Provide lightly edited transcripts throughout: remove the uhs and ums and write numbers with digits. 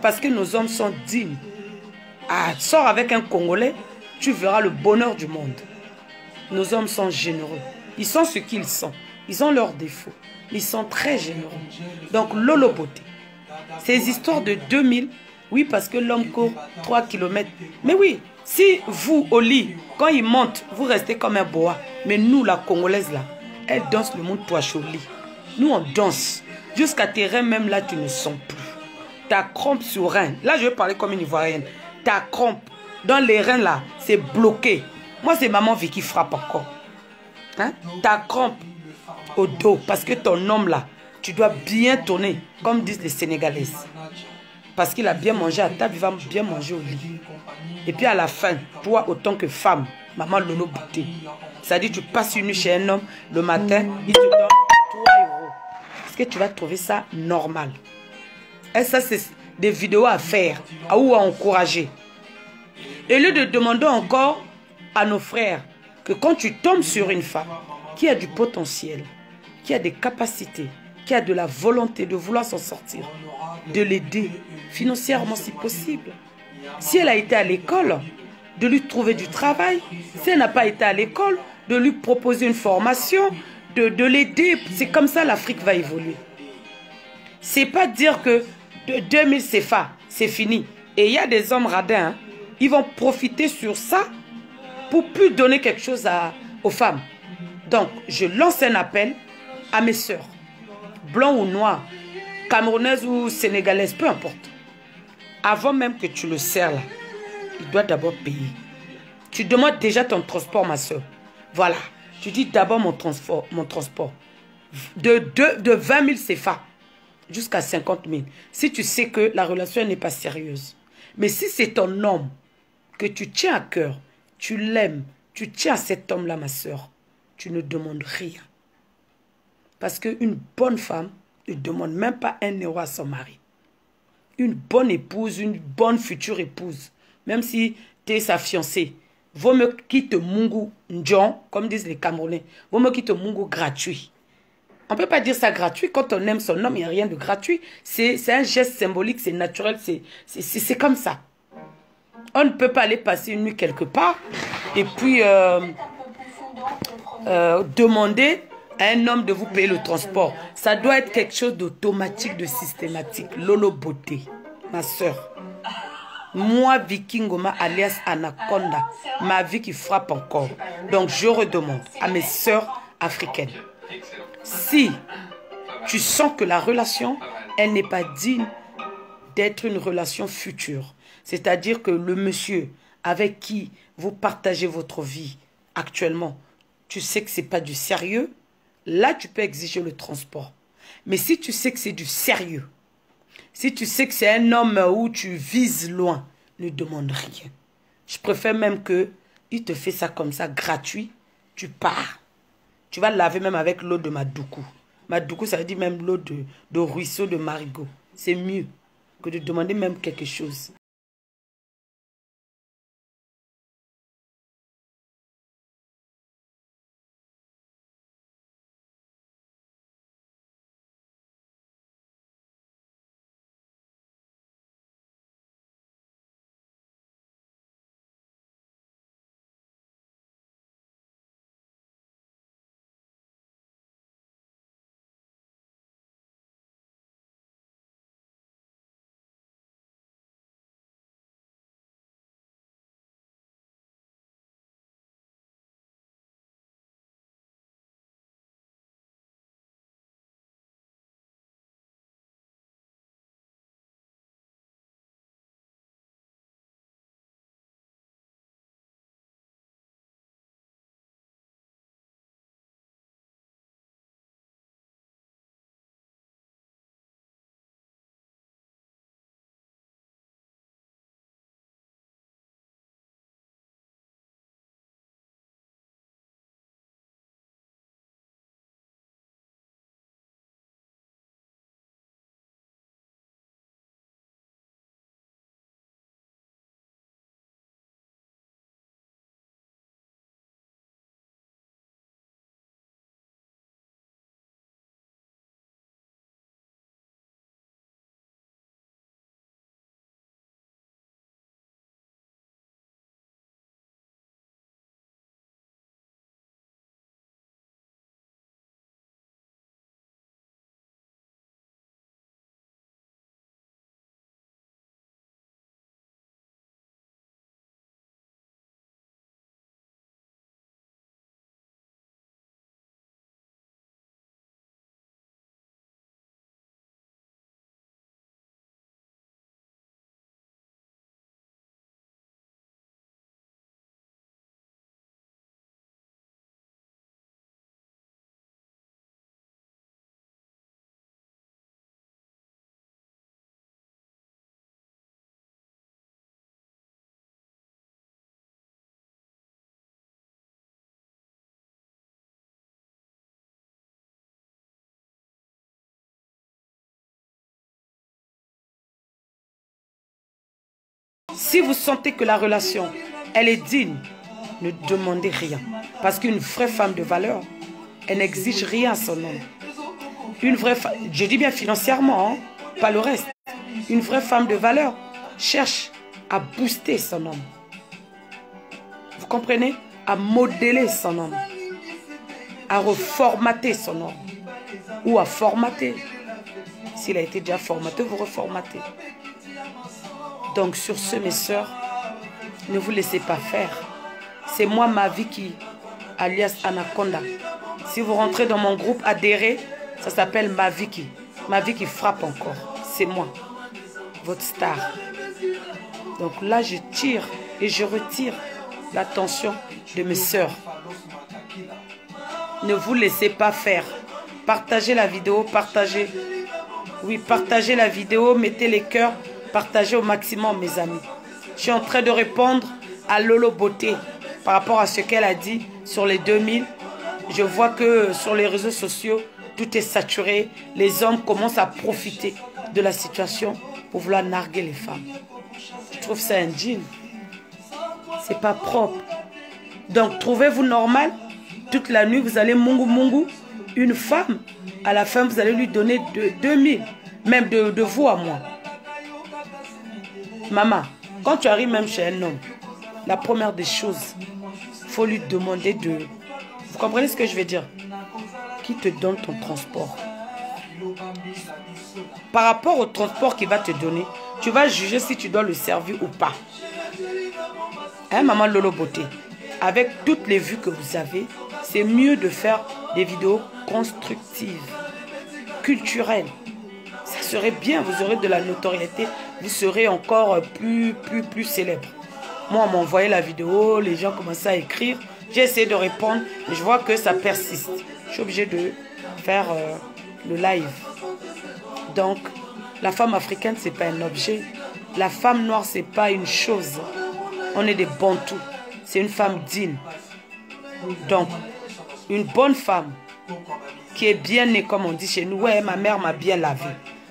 Parce que nos hommes sont dignes. Ah, sors avec un Congolais, tu verras le bonheur du monde. Nos hommes sont généreux. Ils sont ce qu'ils sont. Ils ont leurs défauts. Ils sont très généreux. Donc, Lolo Beauté. Ces histoires de 2000, oui, parce que l'homme court 3 km. Mais oui, si vous, au lit, quand il monte, vous restez comme un boa. Mais nous, la Congolaise, là, elle danse le monde poche au lit. Nous, on danse. Jusqu'à tes reins, même là, tu ne sens plus. Ta crampe sur rein. Là, je vais parler comme une Ivoirienne. Ta crampe dans les reins, là, c'est bloqué. Moi, c'est maman vie qui frappe encore. Hein? Ta crampe au dos. Parce que ton homme, là, tu dois bien tourner, comme disent les Sénégalaises. Parce qu'il a bien mangé à table, il va bien manger au lit. Et puis à la fin, toi, autant que femme, maman Lolo Beauté, ça dit tu passes une nuit chez un homme, le matin, il te donne 3 euros. Est-ce que tu vas trouver ça normal? Et ça, c'est des vidéos à faire, ou à encourager. Et lieu de demander encore à nos frères que quand tu tombes sur une femme qui a du potentiel, qui a des capacités, qui a de la volonté de vouloir s'en sortir, de l'aider financièrement si possible. Si elle a été à l'école, de lui trouver du travail. Si elle n'a pas été à l'école, de lui proposer une formation, de l'aider. C'est comme ça l'Afrique va évoluer. C'est pas dire que de 2000 CFA, c'est fini. Et il y a des hommes radins, hein, ils vont profiter sur ça pour plus donner quelque chose aux femmes. Donc, je lance un appel à mes sœurs, blancs ou noirs, camerounaises ou sénégalaises, peu importe. Avant même que tu le sers là, il doit d'abord payer. Tu demandes déjà ton transport, ma soeur. Voilà. Tu dis d'abord mon transport. De 20 000 CFA jusqu'à 50 000. Si tu sais que la relation n'est pas sérieuse. Mais si c'est ton homme que tu tiens à cœur, tu l'aimes, tu tiens à cet homme-là, ma soeur, tu ne demandes rien. Parce qu'une bonne femme ne demande même pas 1 euro à son mari. Une bonne épouse, une bonne future épouse, même si tu es sa fiancée, vaut mieux quitte mungu ndjon, comme disent les Camerounais, vaut mieux quitte mungu gratuit. On ne peut pas dire ça gratuit. Quand on aime son homme, il n'y a rien de gratuit. C'est un geste symbolique, c'est naturel, c'est comme ça. On ne peut pas aller passer une nuit quelque part et puis demander à un homme de vous payer le transport. Ça doit être quelque chose d'automatique, de systématique. Lolo Beauté, ma soeur. Moi, Vikingoma, alias Anaconda, ma vie qui frappe encore. Donc, je redemande à mes soeurs africaines. Si tu sens que la relation, elle n'est pas digne d'être une relation future, c'est-à-dire que le monsieur avec qui vous partagez votre vie actuellement, tu sais que ce n'est pas du sérieux, là, tu peux exiger le transport. Mais si tu sais que c'est du sérieux, si tu sais que c'est un homme où tu vises loin, ne demande rien. Je préfère même qu'il te fait ça comme ça, gratuit, tu pars. Tu vas laver même avec l'eau de Madoukou. Madoukou, ça veut dire même l'eau de ruisseau de Marigot. C'est mieux que de demander même quelque chose. Si vous sentez que la relation, elle est digne, ne demandez rien. Parce qu'une vraie femme de valeur, elle n'exige rien à son homme. Une vraie femme, je dis bien financièrement, hein, pas le reste. Une vraie femme de valeur cherche à booster son homme. Vous comprenez? À modeler son homme. À reformater son homme. Ou à formater. S'il a été déjà formaté, vous reformatez. Donc sur ce, mes sœurs, ne vous laissez pas faire. C'est moi, Maviki, alias Anaconda. Si vous rentrez dans mon groupe adhéré, ça s'appelle Maviki. Maviki frappe encore. C'est moi, votre star. Donc là, je tire et je retire l'attention de mes sœurs. Ne vous laissez pas faire. Partagez la vidéo, partagez. Oui, partagez la vidéo, mettez les cœurs, partagez au maximum, mes amis. Je suis en train de répondre à Lolo Beauté par rapport à ce qu'elle a dit sur les 2000. Je vois que sur les réseaux sociaux, tout est saturé. Les hommes commencent à profiter de la situation pour vouloir narguer les femmes. Je trouve ça indigne. C'est pas propre. Donc, trouvez-vous normal. Toute la nuit, vous allez mungu. Une femme, à la fin, vous allez lui donner 2000. Même de vous à moi. Maman, quand tu arrives même chez un homme, la première des choses, il faut lui demander de... Vous comprenez ce que je veux dire? Qui te donne ton transport? Par rapport au transport qu'il va te donner, tu vas juger si tu dois le servir ou pas. Hein, maman Lolo Beauté? Avec toutes les vues que vous avez, c'est mieux de faire des vidéos constructives, culturelles. Ça serait bien, vous aurez de la notoriété, vous serez encore plus célèbre. Moi, on m'a envoyé la vidéo, les gens commençaient à écrire. J'ai essayé de répondre, mais je vois que ça persiste. Je suis obligée de faire le live. Donc, la femme africaine, ce n'est pas un objet. La femme noire, ce n'est pas une chose. On est des bantous. C'est une femme digne. Donc, une bonne femme qui est bien née, comme on dit chez nous. Ouais, ma mère m'a bien lavé.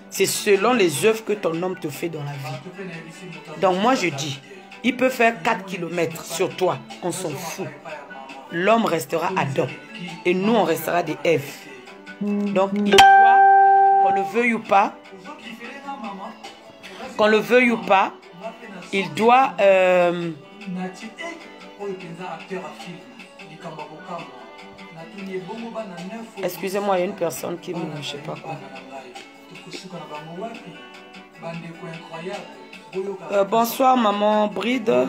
C'est selon les œuvres que ton homme te fait dans la vie. Donc, moi, je dis, il peut faire 4 km sur toi. On s'en fout. L'homme restera Adam. Et nous, on restera des Ève. Donc, il doit, qu'on le veuille ou pas, il doit... Excusez-moi, il y a une personne qui me... Je sais pas quoi. Bonsoir, maman Bride.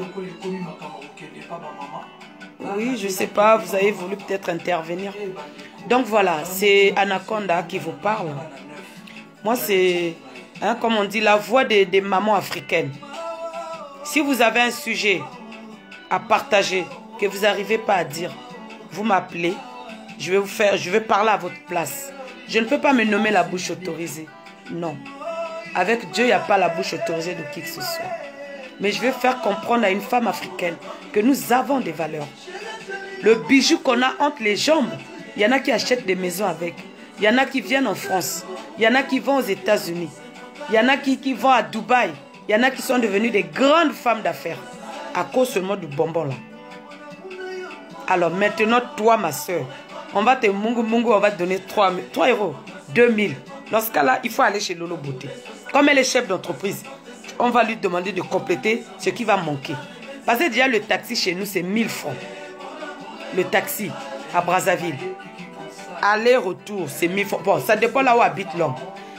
Oui, je sais pas, vous avez voulu peut-être intervenir. Donc voilà, c'est Anaconda qui vous parle. Moi, c'est, hein, comme on dit, la voix des mamans africaines. Si vous avez un sujet à partager, que vous n'arrivez pas à dire, vous m'appelez, je vais parler à votre place. Je ne peux pas me nommer la bouche autorisée. Non. Avec Dieu, il n'y a pas la bouche autorisée de qui que ce soit. Mais je vais faire comprendre à une femme africaine que nous avons des valeurs. Le bijou qu'on a entre les jambes, il y en a qui achètent des maisons avec. Il y en a qui viennent en France. Il y en a qui vont aux États-Unis. Il y en a qui vont à Dubaï. Il y en a qui sont devenues des grandes femmes d'affaires à cause seulement du bonbon là. Alors maintenant, toi, ma soeur, on va te mungu, on va te donner 3 euros, 2000. Dans ce cas-là, il faut aller chez Lolo Beauté. Comme elle est chef d'entreprise, on va lui demander de compléter ce qui va manquer. Parce que déjà, le taxi chez nous, c'est 1000 francs. Le taxi à Brazzaville. Aller-retour, c'est 1000 francs. Bon, ça dépend là où habite l'homme.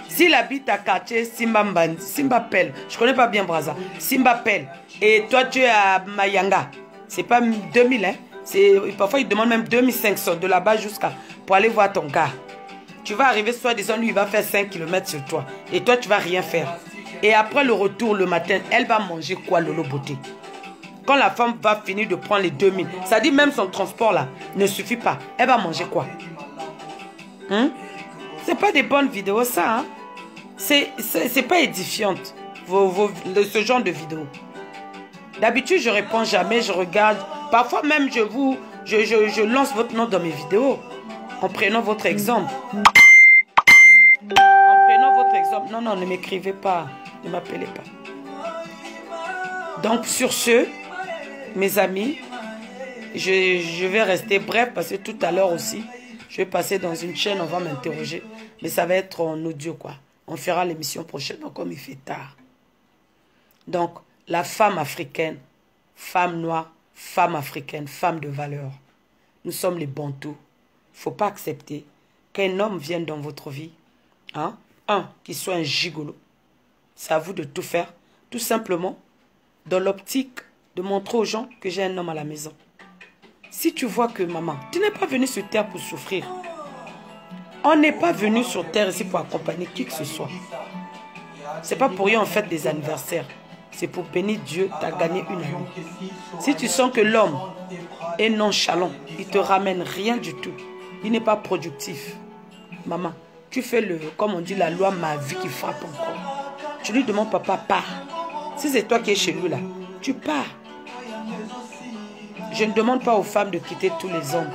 S'il habite à quartier Simbapel, je ne connais pas bien Brazza, Simbapel, et toi tu es à Mayanga, c'est pas 2000, hein? Parfois il demande même 2500 de là-bas jusqu'à pour aller voir ton gars. Tu vas arriver, soit disant lui il va faire 5 km sur toi, et toi tu vas rien faire. Et après le retour le matin, elle va manger quoi, Lolo Beauté? Quand la femme va finir de prendre les 2000, ça dit même son transport là ne suffit pas. Elle va manger quoi? Hein? C'est pas des bonnes vidéos ça, hein? C'est pas édifiante, ce genre de vidéos. D'habitude, je réponds jamais, je regarde. Parfois même, je lance votre nom dans mes vidéos. En prenant votre exemple. En prenant votre exemple. Non, non, ne m'écrivez pas. Ne m'appelez pas. Donc sur ce, mes amis, je vais rester bref parce que tout à l'heure aussi, je vais passer dans une chaîne, on va m'interroger. Mais ça va être en audio quoi. On fera l'émission prochainement comme il fait tard. Donc, la femme africaine, femme noire, femme africaine, femme de valeur. Nous sommes les Bantous. Il ne faut pas accepter qu'un homme vienne dans votre vie. Hein? Qu'il soit un gigolo. C'est à vous de tout faire. Tout simplement, dans l'optique de montrer aux gens que j'ai un homme à la maison. Si tu vois que maman, tu n'es pas venu sur terre pour souffrir. On n'est pas venu sur terre ici pour accompagner qui que ce soit. C'est pas pour rien on fête des anniversaires. C'est pour bénir Dieu, tu as gagné une année. Si tu sens que l'homme est nonchalant, il ne te ramène rien du tout. Il n'est pas productif. Maman, tu fais comme on dit, la loi ma vie qui frappe encore. Tu lui demandes, papa, pars. Si c'est toi qui es chez lui là, tu pars. Je ne demande pas aux femmes de quitter tous les hommes.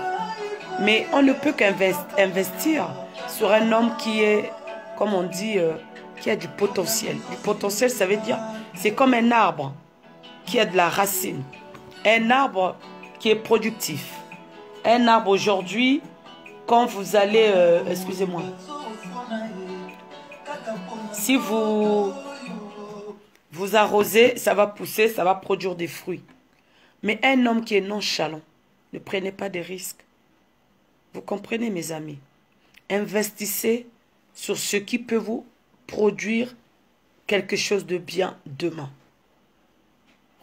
Mais on ne peut qu'investir sur un homme qui est, comme on dit, qui a du potentiel. Du potentiel, ça veut dire, c'est comme un arbre qui a de la racine. Un arbre qui est productif. Un arbre aujourd'hui, quand vous allez, excusez-moi, si vous arrosez, ça va pousser, ça va produire des fruits. Mais un homme qui est nonchalant, ne prenez pas de risques. Vous comprenez, mes amis? Investissez sur ce qui peut vous produire quelque chose de bien demain.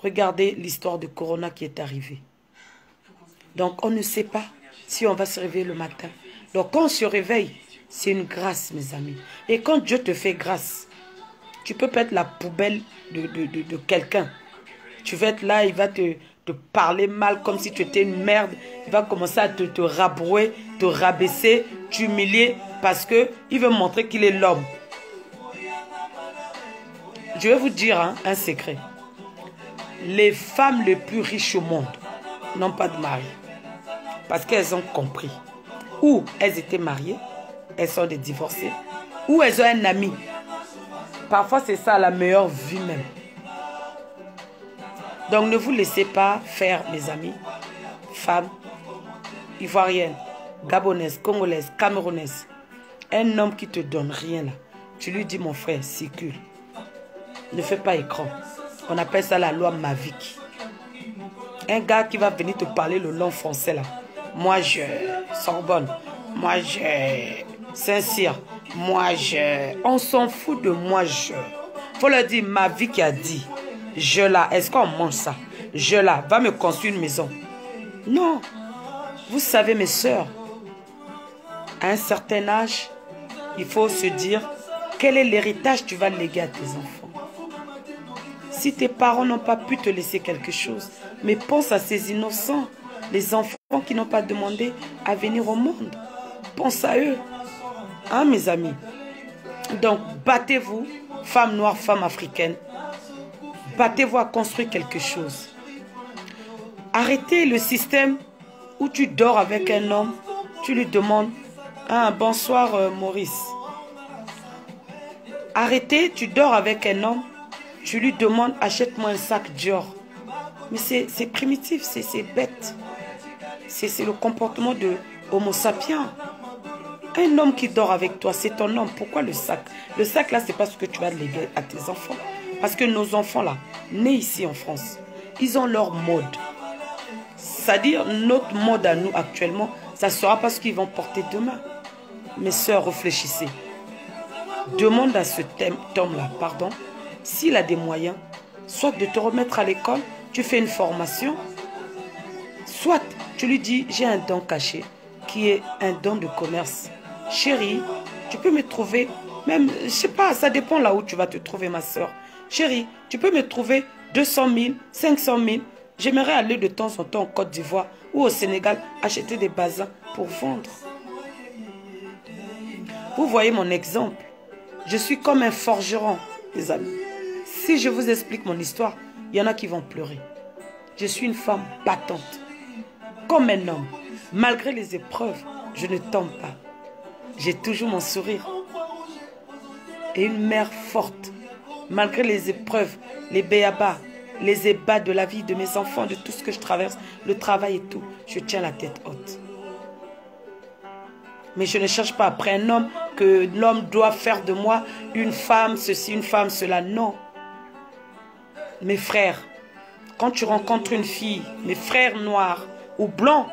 Regardez l'histoire de Corona qui est arrivée. Donc, on ne sait pas si on va se réveiller le matin. Donc, quand on se réveille, c'est une grâce, mes amis. Et quand Dieu te fait grâce, tu peux pas être la poubelle de quelqu'un. Tu vas être là, il va te parler mal comme si tu étais une merde. Il va commencer à te rabrouer, te rabaisser, t'humilier parce qu'il veut montrer qu'il est l'homme. Je vais vous dire un secret. Les femmes les plus riches au monde n'ont pas de mari. Parce qu'elles ont compris. Ou elles étaient mariées, elles sont des divorcées, ou elles ont un ami. Parfois c'est ça la meilleure vie même. Donc ne vous laissez pas faire, mes amis, femmes, ivoiriennes, gabonaises, congolaises, camerounaises. Un homme qui te donne rien là, tu lui dis mon frère, circule. Ne fais pas écran. On appelle ça la loi Mavic. Un gars qui va venir te parler le long français là. Moi je Sorbonne, moi je Saint-Cyr, moi je... On s'en fout de moi je. Faut leur dire ma vie qui a dit. Je là, est-ce qu'on mange ça? Je là, va me construire une maison. Non. Vous savez mes soeurs, à un certain âge, il faut se dire quel est l'héritage que tu vas léguer à tes enfants. Si tes parents n'ont pas pu te laisser quelque chose, mais pense à ces innocents, les enfants qui n'ont pas demandé à venir au monde. Pense à eux. Hein, mes amis? Donc, battez-vous, femmes noires, femmes africaines. Battez-vous à construire quelque chose. Arrêtez le système où tu dors avec un homme, tu lui demandes « bonsoir Maurice ». Arrêtez, tu dors avec un homme, tu lui demandes « achète-moi un sac Dior ». Mais c'est primitif, c'est bête. C'est le comportement de Homo sapiens. Un homme qui dort avec toi, c'est ton homme. Pourquoi le sac? Le sac là, c'est pas ce que tu vas léguer à tes enfants. Parce que nos enfants là, nés ici en France, ils ont leur mode. C'est-à-dire, notre mode à nous actuellement, ça ne sera pas ce qu'ils vont porter demain. Mes sœurs, réfléchissez. Demande à ce homme-là, pardon, s'il a des moyens, soit de te remettre à l'école, tu fais une formation, soit tu lui dis, j'ai un don caché, qui est un don de commerce. Chérie, tu peux me trouver, même, je ne sais pas, ça dépend là où tu vas te trouver, ma soeur. Chérie, tu peux me trouver 200 000, 500 000. J'aimerais aller de temps en temps en Côte d'Ivoire ou au Sénégal acheter des bazins pour vendre. Vous voyez mon exemple. Je suis comme un forgeron, les amis. Si je vous explique mon histoire, il y en a qui vont pleurer. Je suis une femme battante, comme un homme. Malgré les épreuves, je ne tombe pas. J'ai toujours mon sourire. Et une mère forte. Malgré les épreuves, les béabas, les ébats de la vie de mes enfants, de tout ce que je traverse, le travail et tout, je tiens la tête haute. Mais je ne cherche pas après un homme que l'homme doit faire de moi une femme, ceci, une femme, cela. Non. Mes frères, quand tu rencontres une fille, mes frères noirs ou blancs,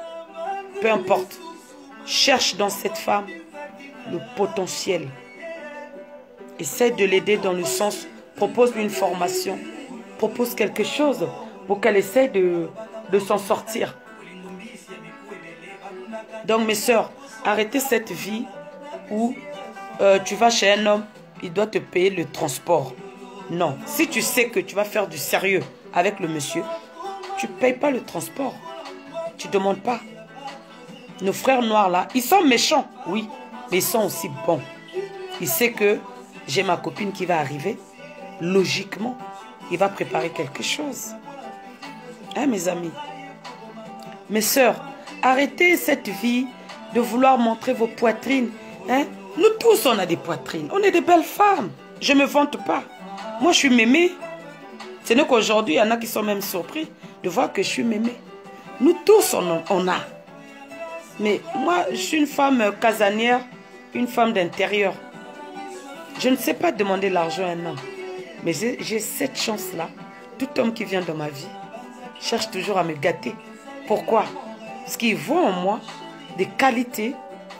peu importe, cherche dans cette femme le potentiel. Essaie de l'aider dans le sens, propose-lui une formation, propose quelque chose pour qu'elle essaie de s'en sortir. Donc mes sœurs, arrêtez cette vie où tu vas chez un homme, il doit te payer le transport. Non, si tu sais que tu vas faire du sérieux avec le monsieur, tu ne payes pas le transport. Tu ne demandes pas. Nos frères noirs là, ils sont méchants, oui, mais ils sont aussi bons. Il sait que j'ai ma copine qui va arriver. Logiquement, il va préparer quelque chose. Hein, mes amis? Mes sœurs, arrêtez cette vie de vouloir montrer vos poitrines. Hein? Nous tous, on a des poitrines. On est des belles femmes. Je ne me vante pas. Moi, je suis mémée. Ce n'est qu'aujourd'hui, il y en a qui sont même surpris de voir que je suis mémée. Nous tous, on a. Mais moi, je suis une femme casanière, une femme d'intérieur. Je ne sais pas demander l'argent à un homme. Mais j'ai cette chance-là. Tout homme qui vient dans ma vie cherche toujours à me gâter. Pourquoi? Parce qu'il voit en moi des qualités.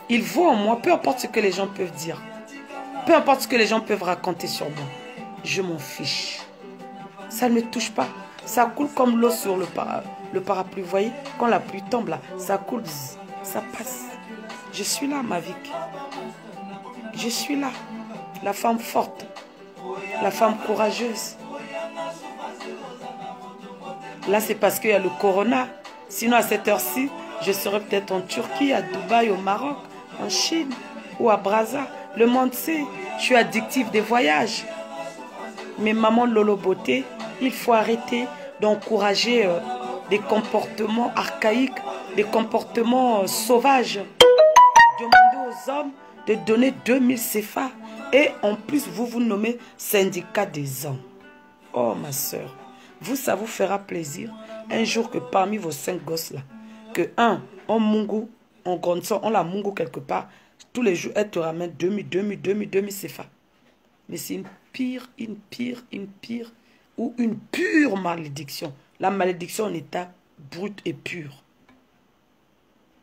Il voit en moi, peu importe ce que les gens peuvent dire. Peu importe ce que les gens peuvent raconter sur moi. Je m'en fiche. Ça ne me touche pas. Ça coule comme l'eau sur le parapluie. Vous voyez, quand la pluie tombe là, ça coule, ça passe. Je suis là, ma vie. Je suis là. La femme forte. La femme courageuse. Là, c'est parce qu'il y a le corona. Sinon, à cette heure-ci, je serais peut-être en Turquie, à Dubaï, au Maroc, en Chine ou à Brazza. Le monde sait, je suis addictive des voyages. Mais maman Lolo Beauté, il faut arrêter d'encourager des comportements archaïques, des comportements sauvages. Demandez aux hommes de donner 2000 CFA. Et en plus, vous vous nommez syndicat des hommes. Oh ma soeur, vous, ça vous fera plaisir un jour que parmi vos 5 gosses-là, que un, en Mungu, en grandissant, on la Mungu quelque part, tous les jours, elle te ramène 2000 CFA. Mais c'est une pire ou une pure malédiction. La malédiction en état brut et pur.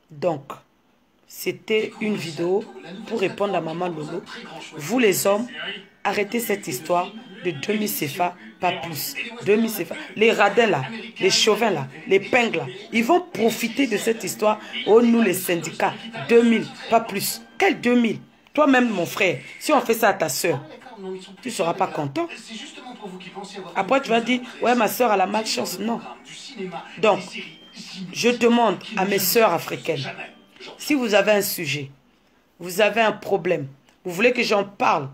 Donc, c'était une vidéo pour répondre à maman Lolo. Vous les hommes, arrêtez cette histoire de 2000 CFA, pas plus. 2000 CFA. Les radins là, les chauvins là, les pingles là, ils vont profiter de cette histoire. Oh, nous les syndicats, 2000, pas plus. Quel 2000? Toi-même, mon frère, si on fait ça à ta soeur, tu ne seras pas content. Après, tu vas dire, ouais, ma soeur a la malchance. Non. Donc, je demande à mes soeurs africaines, si vous avez un sujet, vous avez un problème, vous voulez que j'en parle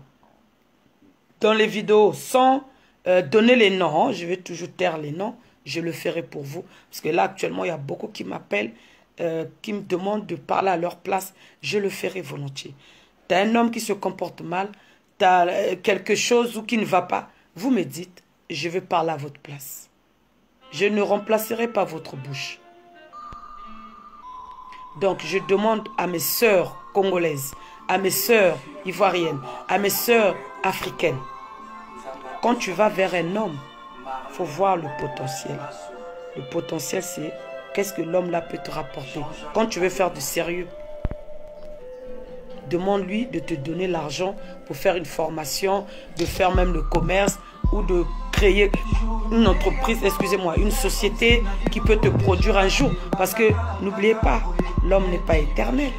dans les vidéos sans donner les noms, hein, je vais toujours taire les noms, je le ferai pour vous. Parce que là, actuellement, il y a beaucoup qui m'appellent, qui me demandent de parler à leur place. Je le ferai volontiers. Tu as un homme qui se comporte mal, tu as quelque chose ou qui ne va pas, vous me dites, je vais parler à votre place. Je ne remplacerai pas votre bouche. Donc, je demande à mes sœurs congolaises, à mes sœurs ivoiriennes, à mes sœurs africaines, quand tu vas vers un homme, il faut voir le potentiel. Le potentiel, c'est qu'est-ce que l'homme là peut te rapporter. Quand tu veux faire du sérieux, demande-lui de te donner l'argent pour faire une formation, de faire même le commerce ou de créer une entreprise, excusez-moi, une société qui peut te produire un jour. Parce que n'oubliez pas, l'homme n'est pas éternel.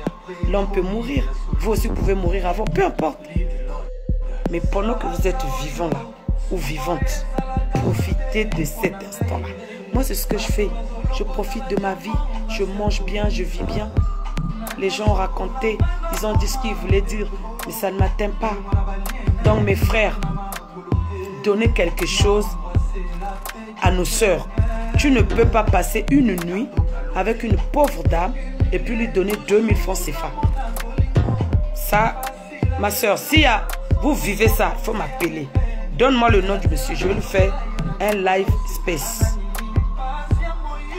L'homme peut mourir. Vous aussi vous pouvez mourir avant, peu importe. Mais pendant que vous êtes vivant là, ou vivante, profitez de cet instant-là. Moi, c'est ce que je fais. Je profite de ma vie. Je mange bien, je vis bien. Les gens ont raconté, ils ont dit ce qu'ils voulaient dire, mais ça ne m'atteint pas. Donc mes frères, donnez quelque chose à nos sœurs. Tu ne peux pas passer une nuit avec une pauvre dame et puis lui donner 2000 francs CFA. Ça, ma soeur, si vous vivez ça, il faut m'appeler. Donne-moi le nom du monsieur, je vais lui faire un live space.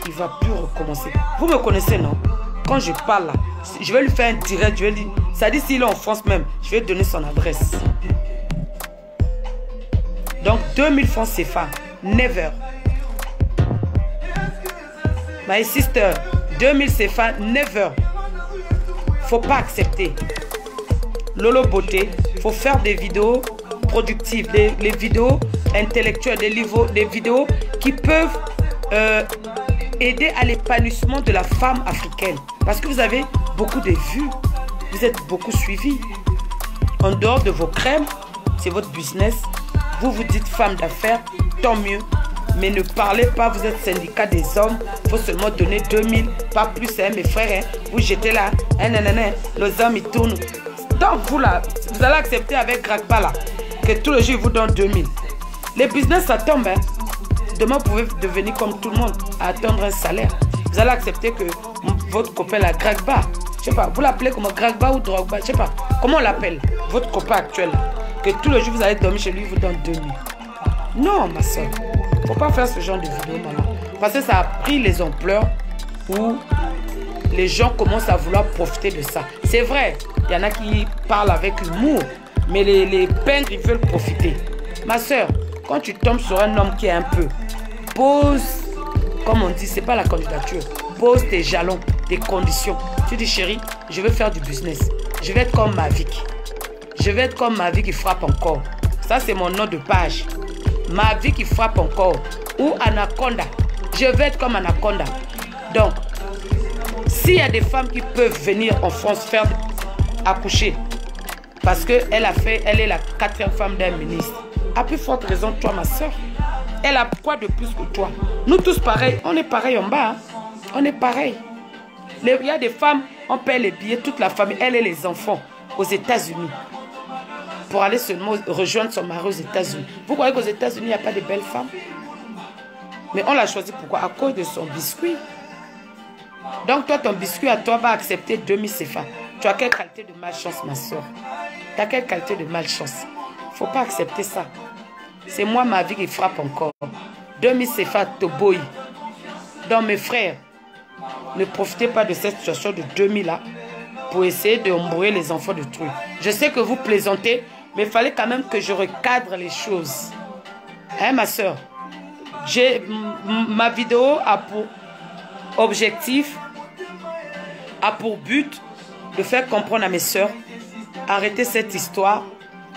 Il ne va plus recommencer. Vous me connaissez, non? Quand je parle là, je vais lui faire un direct. Je vais lui... Ça dit s'il est en France même, je vais donner son adresse. Donc 2000 francs CFA. Never. My sister, 2000 CFA. Never. Faut pas accepter. Lolo Beauté, faut faire des vidéos productives, les vidéos intellectuelles, des vidéos qui peuvent aider à l'épanouissement de la femme africaine. Parce que vous avez beaucoup de vues, vous êtes beaucoup suivis. En dehors de vos crèmes, c'est votre business. Vous vous dites femme d'affaires, tant mieux. Mais ne parlez pas, vous êtes syndicat des hommes. Il faut seulement donner 2000, pas plus, hein, mes frères. Hein. Vous jetez là, hein, les hommes ils tournent. Donc vous là, vous allez accepter avec Gragba là, que tout le jour ils vous donnent 2000. Les business ça tombe. Hein. Demain vous pouvez devenir comme tout le monde, à attendre un salaire. Vous allez accepter que votre copain la Gragba, je sais pas, vous l'appelez comme Gragba ou Drogba, je sais pas, comment on l'appelle, votre copain actuel, que tout le jour vous allez dormir chez lui, il vous donne 2000. Non ma soeur, faut pas faire ce genre de vidéo maman. Parce que ça a pris les ampleurs où les gens commencent à vouloir profiter de ça. C'est vrai, il y en a qui parlent avec humour, mais les peintres, ils veulent profiter. Ma soeur, quand tu tombes sur un homme qui est un peu, pose, comme on dit, c'est pas la candidature, pose tes jalons, tes conditions. Tu dis chérie, je veux faire du business. Je vais être comme Mavic. Je vais être comme Mavic qui frappe encore. Ça, c'est mon nom de page. Mavic qui frappe encore. Ou Anaconda. Je vais être comme Anaconda. Donc, s'il y a des femmes qui peuvent venir en France faire accoucher, parce qu'elle est la 4e femme d'un ministre, à plus forte raison, toi, ma soeur, elle a quoi de plus que toi? Nous tous pareils, on est pareil en bas. Hein? On est pareil. Il y a des femmes, on paie les billets, toute la famille, elle et les enfants, aux États-Unis, pour aller seulement rejoindre son mari aux États-Unis. Vous croyez qu'aux États-Unis, il n'y a pas de belles femmes? Mais on l'a choisi pourquoi? À cause de son biscuit. Donc toi, ton biscuit à toi va accepter 2000 CFA. Tu as quelle qualité de malchance, ma soeur? Tu as quelle qualité de malchance? Il ne faut pas accepter ça. C'est moi, ma vie qui frappe encore. 2000 CFA, Toboy. Donc mes frères, ne profitez pas de cette situation de 2000 là pour essayer de embrouiller les enfants de trucs. Je sais que vous plaisantez, mais il fallait quand même que je recadre les choses. Hein, ma soeur? Ma vidéo a pour objectif, a pour but de faire comprendre à mes soeurs, arrêtez cette histoire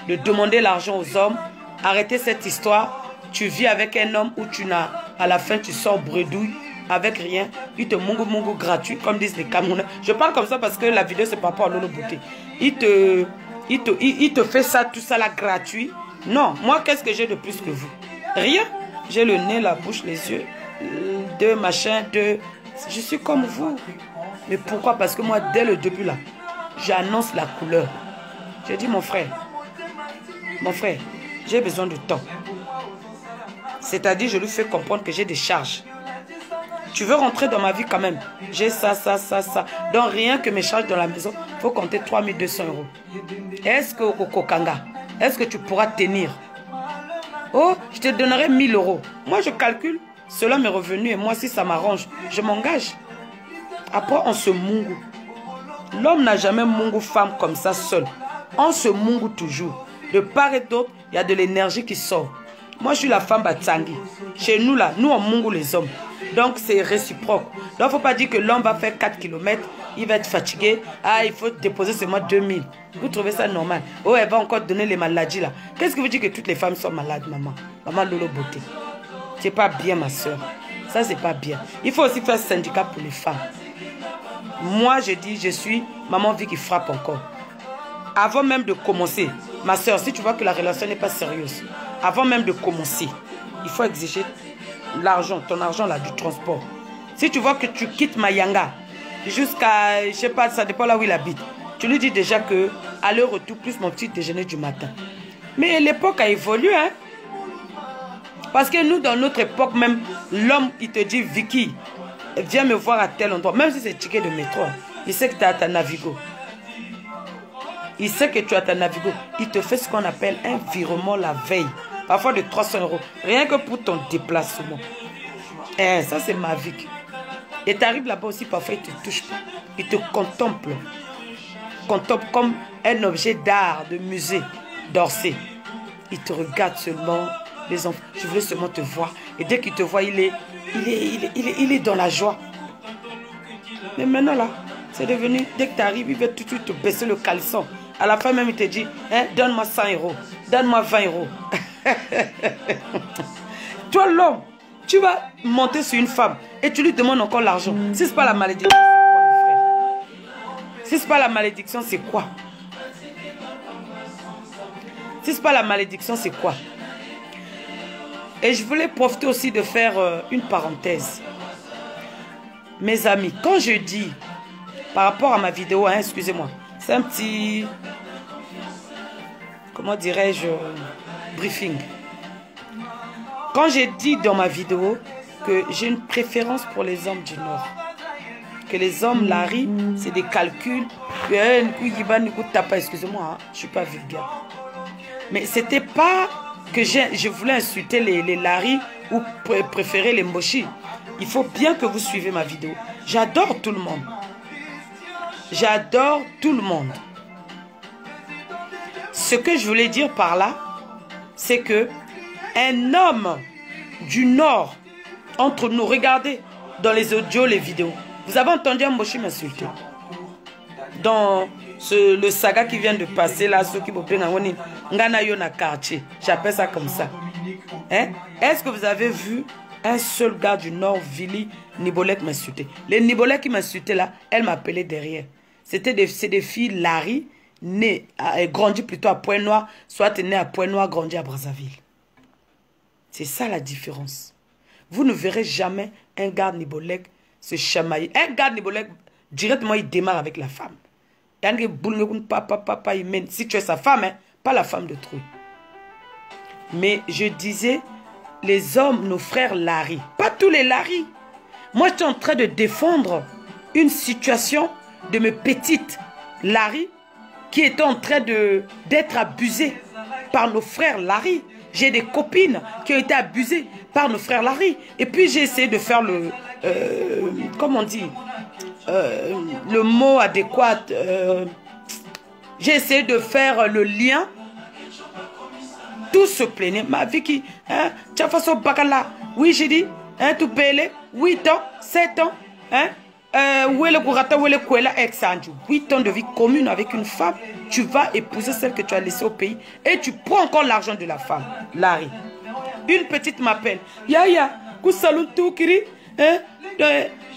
de demander l'argent aux hommes, arrêtez cette histoire, tu vis avec un homme où tu n'as, à la fin tu sors bredouille, avec rien, il te mungu gratuit, comme disent les Camerounais. Je parle comme ça parce que la vidéo c'est par rapport à Lolo Beauté. Il te fait ça, tout ça là gratuit. Non, moi qu'est-ce que j'ai de plus que vous? Rien. J'ai le nez, la bouche, les yeux, deux machins, deux... Je suis comme vous. Mais pourquoi? Parce que moi, dès le début là, j'annonce la couleur. J'ai dit mon frère, j'ai besoin de temps. C'est-à-dire, je lui fais comprendre que j'ai des charges. Tu veux rentrer dans ma vie quand même. J'ai ça. Donc rien que mes charges dans la maison, il faut compter 3200 €. Est-ce que au Kokanga, est-ce que tu pourras tenir? Oh, je te donnerai 1000 €. Moi, je calcule cela mes revenus et moi, si ça m'arrange, je m'engage. Après, on se mungu. L'homme n'a jamais mungu femme comme ça seul. On se mungu toujours. De part et d'autre, il y a de l'énergie qui sort. Moi, je suis la femme Batsangi. Chez nous, là, nous, on mungu les hommes. Donc, c'est réciproque. Donc, il ne faut pas dire que l'homme va faire 4 km, il va être fatigué. Ah, il faut déposer seulement 2000. Vous trouvez ça normal? Oh, elle va encore donner les maladies, là. Qu'est-ce que vous dites que toutes les femmes sont malades, maman? Maman Lolo Beauté. C'est pas bien, ma soeur. Ça, c'est pas bien. Il faut aussi faire syndicat pour les femmes. Moi, je dis, je suis maman vie qui frappe encore. Avant même de commencer, ma soeur, si tu vois que la relation n'est pas sérieuse, avant même de commencer, il faut exiger l'argent, ton argent là, du transport. Si tu vois que tu quittes Mayanga jusqu'à, je sais pas, ça dépend là où il habite, tu lui dis déjà que aller-retour plus mon petit déjeuner du matin. Mais l'époque a évolué, hein. Parce que nous, dans notre époque même, l'homme, il te dit, Vicky, viens me voir à tel endroit. Même si c'est ticket de métro, il sait que tu as ta Navigo. Il sait que tu as ta Navigo. Il te fait ce qu'on appelle un virement la veille. parfois de 300 euros. Rien que pour ton déplacement. Eh, ça c'est ma vie. Et tu arrives là-bas aussi, parfois ils ne te touchent pas. Ils te contemplent. Contemplent comme un objet d'art, de musée d'Orsay. Ils te regardent seulement. Les enfants, je veux seulement te voir. Et dès qu'il te voit, il est dans la joie. Mais maintenant là, c'est devenu, dès que tu arrives, il veut tout de suite te baisser le caleçon. À la fin même, il te dit, hein, donne-moi 100 euros, donne-moi 20 euros. Toi l'homme, tu vas monter sur une femme et tu lui demandes encore l'argent. Si ce n'est pas la malédiction, c'est quoi mon frère? Si ce n'est pas la malédiction, c'est quoi? Si ce n'est pas la malédiction, c'est quoi? Et je voulais profiter aussi de faire une parenthèse. Mes amis, quand je dis, par rapport à ma vidéo, hein, excusez-moi, c'est un petit, comment dirais-je, briefing. Quand j'ai dit dans ma vidéo que j'ai une préférence pour les hommes du Nord, que les hommes Larry, c'est des calculs, excusez-moi, hein, je ne suis pas vulgaire. Mais c'était pas que je voulais insulter les Larry ou préférer les Moshi. Il faut bien que vous suivez ma vidéo. J'adore tout le monde. J'adore tout le monde. Ce que je voulais dire par là, c'est que un homme du Nord, entre nous, regardez dans les audios, les vidéos. Vous avez entendu un Moshi m'insulter. Dans le saga qui vient de passer là, ceux qui vont quartier, j'appelle ça comme ça. Hein? Est-ce que vous avez vu un seul gars du Nord, Vili, Nibolek m'insulter? Les Nibolek qui m'insultaient là, elle m'appelait derrière. C'est des filles Larry, nées, grandies plutôt à Pointe-Noire, soit nées à Pointe-Noire, grandies à Brazzaville. C'est ça la différence. Vous ne verrez jamais un gars Nibolek se chamailler. Un gars Nibolek, directement, il démarre avec la femme. Si tu es sa femme, hein, pas la femme de Trouille. Mais je disais, les hommes, nos frères Larry, pas tous les Larry. Moi, je suis en train de défendre une situation de mes petites Larry qui étaient en train d'être abusées par nos frères Larry. J'ai des copines qui ont été abusées par nos frères Larry. Et puis, j'ai essayé de faire le... comment on dit le mot adéquat. J'ai essayé de faire le lien. Tout se plaignait. Ma vie qui... Hein, tu as fait bakala. Oui, j'ai dit. Hein, tu payes 8 ans, 7 ans. Hein, où est le Gourata, où est le Kouela, ex-ange. 8 ans de vie commune avec une femme. Tu vas épouser celle que tu as laissée au pays. Et tu prends encore l'argent de la femme. Larry. Une petite m'appelle. Yaya, Koussalou Toukiri. Hein,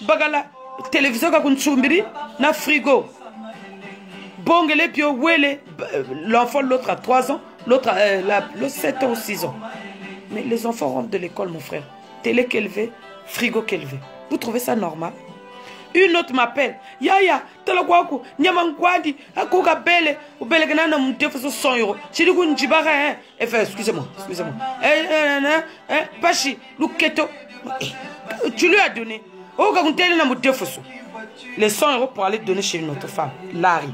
bagala. Télévision kakunchumbiri na frigo. Bongele pio wele. L'enfant, l'autre a 3 ans. L'autre a 7 ans ou 6 ans. Mais les enfants rentrent de l'école, mon frère. Télé qu'élevé, frigo qu'élevé. Vous trouvez ça normal? Une autre m'appelle. Yaya, telekwaku, nyamangwadi, akuka bele, ou bele ganana moutefu 100 euros. J'ai dit qu'on jibara, hein. Et fait, excusez-moi, excusez-moi. Pachi, Luketo. Tu lui as donné. Oh, quand tu es dans moutefu. Les 100 euros pour aller donner chez une autre femme. Larry.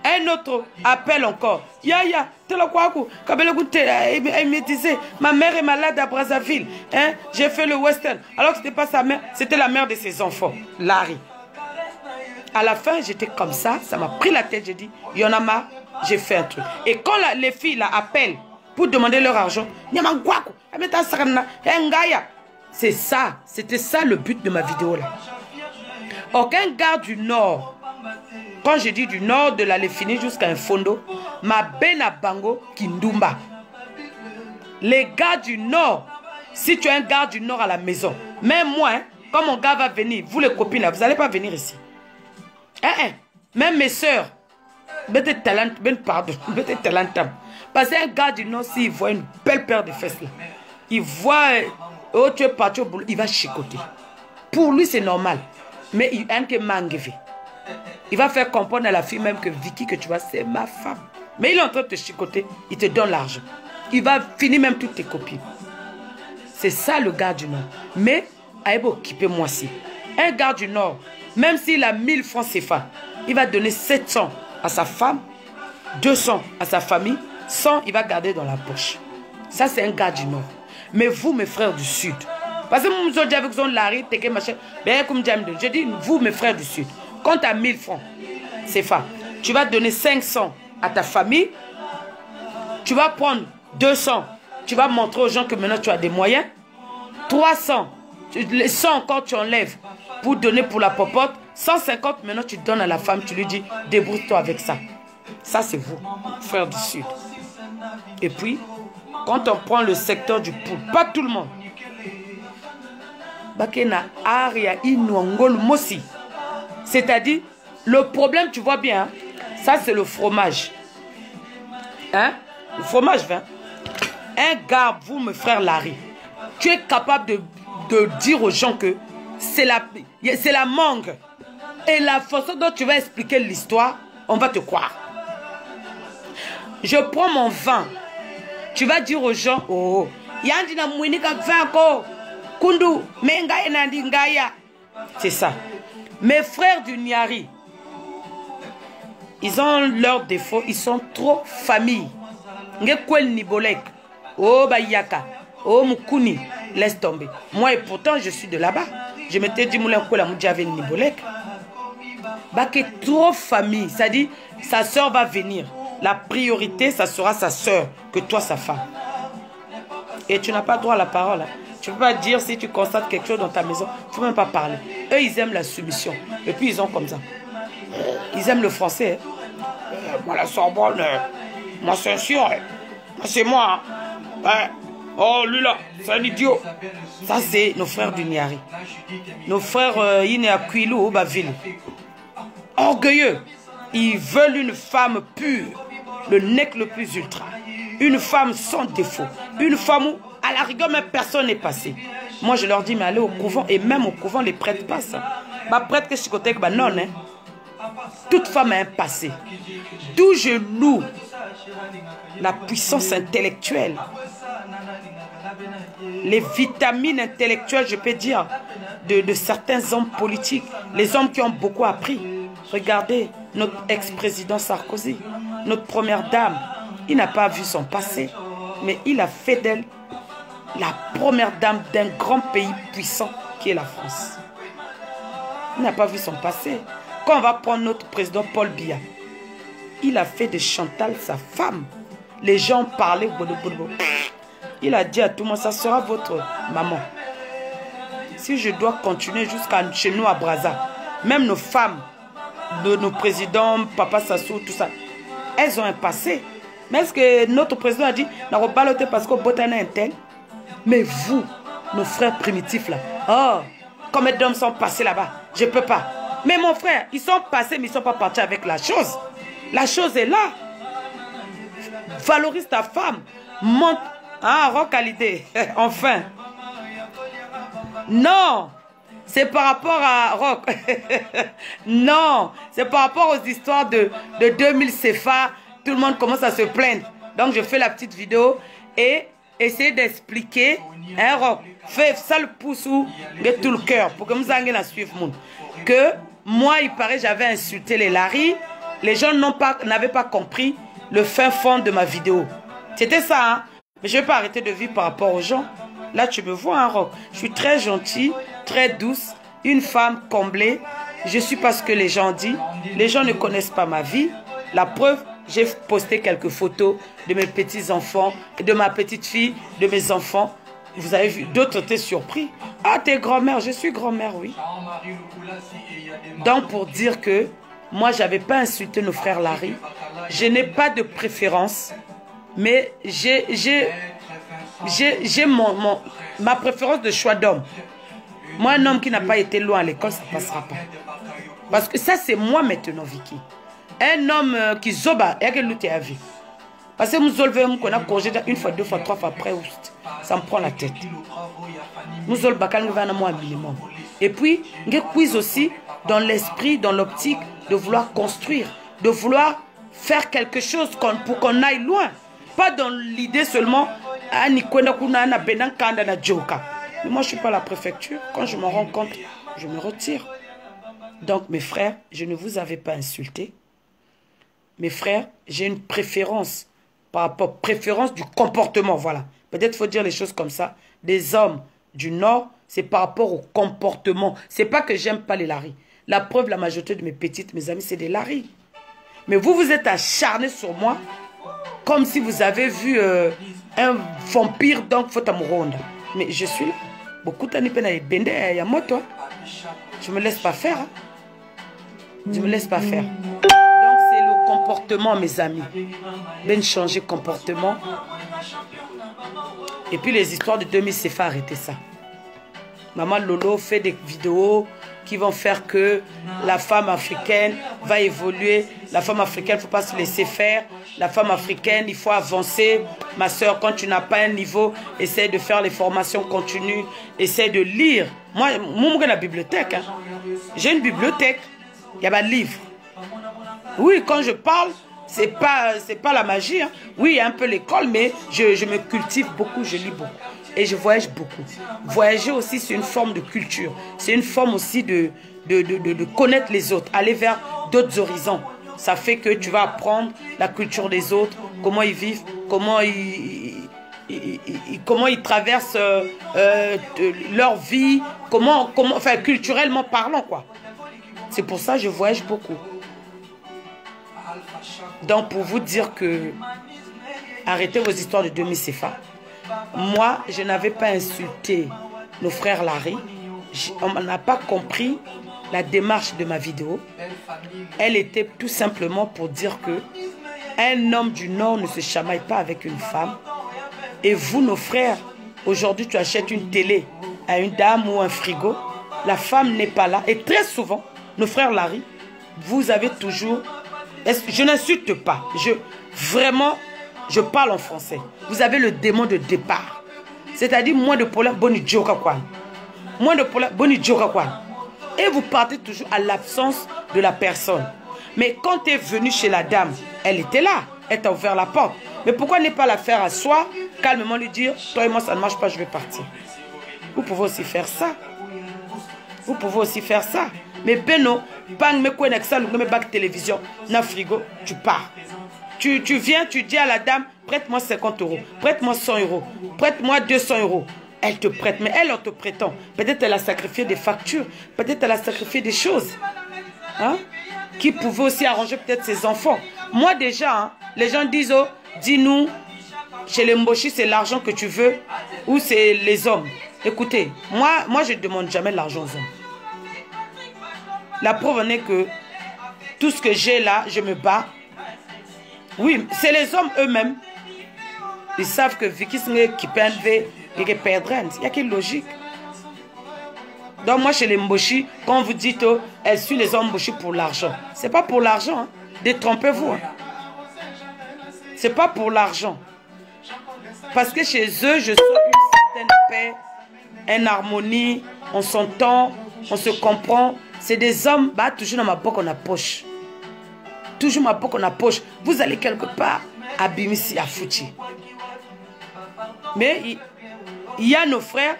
Un autre appelle encore. Yaya, telekwaku, elle me disait, ma mère est malade à Brazzaville. Hein? J'ai fait le western. Alors que ce n'était pas sa mère, c'était la mère de ses enfants. Larry. À la fin, j'étais comme ça m'a pris la tête. J'ai dit, il y en a marre, j'ai fait un truc. Et quand les filles appellent pour demander leur argent, c'est ça, c'était ça le but de ma vidéo là. Aucun gars du Nord, quand je dis du Nord, de la Léfini jusqu'à un fondo, ma bena bango kindumba. Les gars du Nord, si tu es un gars du Nord à la maison, même moi, hein, quand mon gars va venir, vous les copines là, vous n'allez pas venir ici. Même mes soeurs, pardon, parce qu'un gars du Nord, s'il voit une belle paire de fesses là, il voit, oh tu es parti au boulot, il va chicoter. Pour lui c'est normal, mais il a un que mangué. Il va faire comprendre à la fille même que Vicky, que tu vois, c'est ma femme. Mais il est en train de te chicoter, il te donne l'argent. Il va finir même toutes tes copines. C'est ça le gars du Nord. Mais, Aïbo, occupez-moi si. Un gars du Nord, même s'il a 1000 francs CFA, il va donner 700 à sa femme, 200 à sa famille, 100 il va garder dans la poche. Ça, c'est un gars du Nord. Mais vous, mes frères du Sud, parce que vous avez avec son lari, teke machin, ben comme je dis, vous, mes frères du Sud, quand tu as 1000 francs, c'est ça. Tu vas donner 500 à ta famille, tu vas prendre 200, tu vas montrer aux gens que maintenant tu as des moyens, 300, les 100 encore tu enlèves pour donner pour la popote, 150 maintenant tu donnes à la femme, tu lui dis débrouille-toi avec ça. Ça c'est vous, frères du Sud. Et puis, quand on prend le secteur du poule, pas tout le monde. C'est-à-dire, le problème, tu vois bien, ça c'est le fromage. Hein? Le fromage, hein? Un gars, vous, mes frères Larry, tu es capable de dire aux gens que c'est la mangue. Et la façon dont tu vas expliquer l'histoire, on va te croire. Je prends mon vin. Tu vas dire aux gens, oh, yandina mouinika vin kundu menga enandi ngaya. C'est ça. Mes frères du Niari, ils ont leurs défauts, ils sont trop famille. Ngekwel Nibolek, oh Bayaka, oh Mukuni, laisse tomber. Moi et pourtant je suis de là-bas. Je m'étais dit moulin quoi la Moudjave Nibolek. Baké trop famille, ça dit sa soeur va venir. La priorité, ça sera sa soeur que toi sa femme. Et tu n'as pas droit à la parole. Hein. Tu ne peux pas dire si tu constates quelque chose dans ta maison. Il ne faut même pas parler. Eux, ils aiment la soumission. Et puis, ils ont comme ça. Ils aiment le français. Hein. Moi, la Sorbonne, moi, c'est sûr. C'est moi. Hein. Oh, lui là, c'est un idiot. Ça, c'est nos frères du Niari. Nos frères Iné à Kouilou, au Baville. Orgueilleux. Ils veulent une femme pure. Le nec le plus ultra. Une femme sans défaut. Une femme où, à la rigueur, même personne n'est passé. Moi, je leur dis, mais allez au couvent. Et même au couvent, les prêtres passent. Ma prêtre que je côté, bah non, hein. Toute femme a un passé. D'où je loue la puissance intellectuelle. Les vitamines intellectuelles, je peux dire, de certains hommes politiques. Les hommes qui ont beaucoup appris. Regardez, notre ex-président Sarkozy, notre première dame, il n'a pas vu son passé, mais il a fait d'elle la première dame d'un grand pays puissant qui est la France. Il n'a pas vu son passé. Quand on va prendre notre président Paul Biya, il a fait de Chantal sa femme. Les gens parlaient. Il a dit à tout le monde, ça sera votre maman. Si je dois continuer jusqu'à chez nous à Brazza, même nos femmes, nos présidents, Papa Sassou, tout ça, elles ont un passé. Mais est-ce que notre président a dit, n'a pas baloté parce que Botana est tel? Mais vous, nos frères primitifs là, oh, combien d'hommes sont passés là-bas? Je ne peux pas. Mais mon frère, ils sont passés, mais ils ne sont pas partis avec la chose. La chose est là. Valorise ta femme. Monte. Ah, Rock à l'idée. Enfin. Non. C'est par rapport à Rock. Non. C'est par rapport aux histoires de 2000 CFA. Tout le monde commence à se plaindre. Donc, je fais la petite vidéo et essayer d'expliquer. Hein, Rock. Fais ça le pouce ou de tout le cœur pour que vous ayez la suivre. Que moi, il paraît, j'avais insulté les Larry. Les gens n'avaient pas compris le fin fond de ma vidéo. C'était ça, hein? Mais je ne vais pas arrêter de vivre par rapport aux gens. Là, tu me vois, hein, Rock. Je suis très gentille, très douce, une femme comblée. Je suis pas ce que les gens disent. Les gens ne connaissent pas ma vie. La preuve, j'ai posté quelques photos de mes petits-enfants, de ma petite fille, de mes enfants. Vous avez vu, d'autres étaient surpris. Ah, t'es grand-mère, je suis grand-mère, oui. Donc, pour dire que moi, je n'avais pas insulté nos frères Larry. Je n'ai pas de préférence. Mais j'ai ma préférence de choix d'homme. Moi, un homme qui n'a pas été loin à l'école, ça ne passera pas. Parce que ça, c'est moi maintenant, Vicky. Un homme qui zoba, il y a que l'autre a vu. Parce que nous solvons qu'on a congé une fois, deux fois, trois fois après, ça me prend la tête. Nous solvons un minimum. Et puis, il y a quiz aussi dans l'esprit, dans l'optique de vouloir construire, de vouloir faire quelque chose pour qu'on aille loin. Pas dans l'idée seulement, mais moi je ne suis pas à la préfecture. Quand je me rends compte, je me retire. Donc mes frères, je ne vous avais pas insulté. Mes frères, j'ai une préférence par rapport à préférence du comportement, voilà. peut-être faut dire les choses comme ça, des hommes du Nord, c'est par rapport au comportement. C'est pas que j'aime pas les laris. La preuve, la majorité de mes petites, mes amis, c'est des laris. Mais vous, vous êtes acharnés sur moi, comme si vous avez vu un vampire, donc faut amouronder. Mais je suis là. Beaucoup de temps, il y a moi, toi. Je me laisse pas faire. Hein. Je me laisse pas faire. Donc, c'est le comportement, mes amis. Ben changer comportement. Et puis, les histoires de 2000, c'est fait arrêter ça. Maman Lolo fait des vidéos qui vont faire que la femme africaine va évoluer. La femme africaine, il ne faut pas se laisser faire. La femme africaine, il faut avancer. Ma soeur, quand tu n'as pas un niveau, essaie de faire les formations continues. Essaie de lire. Moi, j'ai la bibliothèque. Hein. J'ai une bibliothèque. Il y a pas de livres. Oui, quand je parle, c'est pas la magie. Hein. Oui, il y a un peu l'école, mais je me cultive beaucoup, je lis beaucoup. Et je voyage beaucoup. Voyager aussi, c'est une forme de culture. C'est une forme aussi de connaître les autres. Aller vers d'autres horizons. Ça fait que tu vas apprendre la culture des autres, comment ils vivent, comment ils traversent leur vie, enfin, culturellement parlant, quoi. C'est pour ça que je voyage beaucoup. Donc, pour vous dire que arrêtez vos histoires de demi-CFA. Moi, je n'avais pas insulté nos frères Larry. On n'a pas compris la démarche de ma vidéo. Elle était tout simplement pour dire que un homme du Nord ne se chamaille pas avec une femme. Et vous, nos frères, aujourd'hui, tu achètes une télé à une dame ou un frigo. La femme n'est pas là. Et très souvent, nos frères Larry, vous avez toujours... Je n'insulte pas. Vraiment, je parle en français. Vous avez le démon de départ. C'est-à-dire, moins de problème, boni djoka kwan. Moins de problème, boni djoka kwan. Et vous partez toujours à l'absence de la personne. Mais quand tu es venu chez la dame, elle était là. Elle t'a ouvert la porte. Mais pourquoi ne pas la faire à soi, calmement lui dire, toi et moi, ça ne marche pas, je vais partir. Vous pouvez aussi faire ça. Vous pouvez aussi faire ça. Mais Beno, bang, me connais ça, me bac télévision, na frigo, tu pars. Tu viens, tu dis à la dame, prête-moi 50 €, prête-moi 100 €, prête-moi 200 €. Elle te prête, mais elle en te prêtant. Peut-être elle a sacrifié des factures, peut-être elle a sacrifié des choses. Hein? Qui pouvaient aussi arranger peut-être ses enfants. Moi déjà, hein, les gens disent, oh, dis-nous, chez les Mboshi, c'est l'argent que tu veux ou c'est les hommes. Écoutez, moi je ne demande jamais l'argent aux hommes. La preuve en est que tout ce que j'ai là, je me bats. Oui, c'est les hommes eux-mêmes. Ils savent que Vicky qui perdent, qui perdent. Il n'y a quelle logique. Donc moi, chez les Mboshi, quand vous dites, oh, elle suit les hommes Mboshi pour l'argent. Ce n'est pas pour l'argent. Hein. Détrompez-vous. Hein. Ce n'est pas pour l'argent. Parce que chez eux, je sens une certaine paix, une harmonie, on s'entend, on se comprend. C'est des hommes, bah, toujours dans ma poche, on a poche. Toujours ma poche, on a poche. Vous allez quelque part à Bimissi, à Fouti. Mais il y a nos frères,